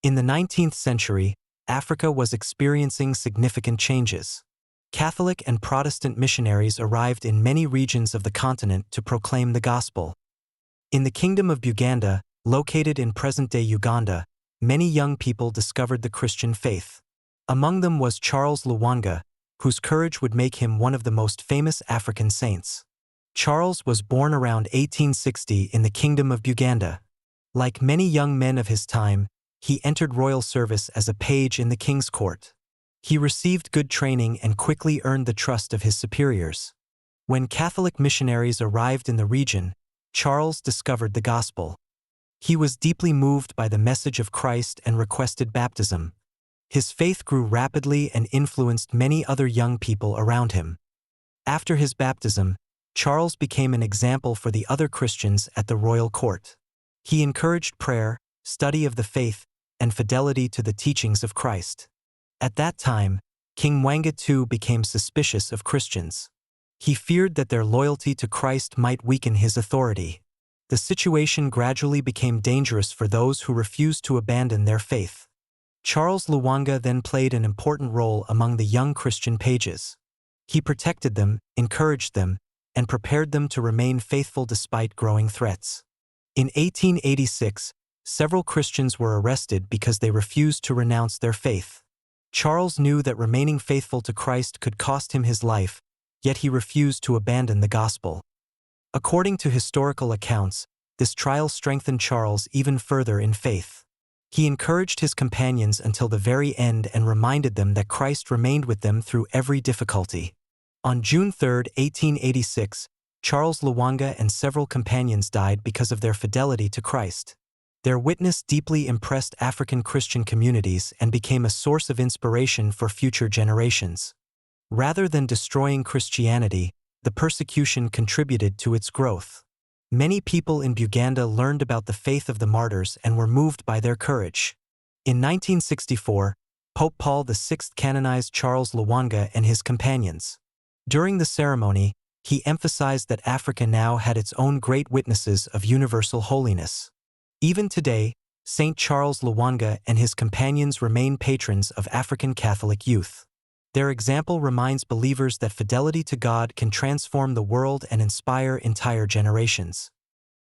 In the 19th century, Africa was experiencing significant changes. Catholic and Protestant missionaries arrived in many regions of the continent to proclaim the gospel. In the Kingdom of Uganda, located in present-day Uganda, many young people discovered the Christian faith. Among them was Charles Lwanga, whose courage would make him one of the most famous African saints. Charles was born around 1860 in the Kingdom of Uganda. Like many young men of his time, he entered royal service as a page in the king's court. He received good training and quickly earned the trust of his superiors. When Catholic missionaries arrived in the region, Charles discovered the gospel. He was deeply moved by the message of Christ and requested baptism. His faith grew rapidly and influenced many other young people around him. After his baptism, Charles became an example for the other Christians at the royal court. He encouraged prayer, study of the faith, and fidelity to the teachings of Christ. At that time, King Lwanga too became suspicious of Christians. He feared that their loyalty to Christ might weaken his authority. The situation gradually became dangerous for those who refused to abandon their faith. Charles Lwanga then played an important role among the young Christian pages. He protected them, encouraged them, and prepared them to remain faithful despite growing threats. In 1886, several Christians were arrested because they refused to renounce their faith. Charles knew that remaining faithful to Christ could cost him his life, yet he refused to abandon the gospel. According to historical accounts, this trial strengthened Charles even further in faith. He encouraged his companions until the very end and reminded them that Christ remained with them through every difficulty. On June 3, 1886, Charles Lwanga and several companions died because of their fidelity to Christ. Their witness deeply impressed African Christian communities and became a source of inspiration for future generations. Rather than destroying Christianity, the persecution contributed to its growth. Many people in Uganda learned about the faith of the martyrs and were moved by their courage. In 1964, Pope Paul VI canonized Charles Lwanga and his companions. During the ceremony, he emphasized that Africa now had its own great witnesses of universal holiness. Even today, Saint Charles Lwanga and his companions remain patrons of African Catholic youth. Their example reminds believers that fidelity to God can transform the world and inspire entire generations.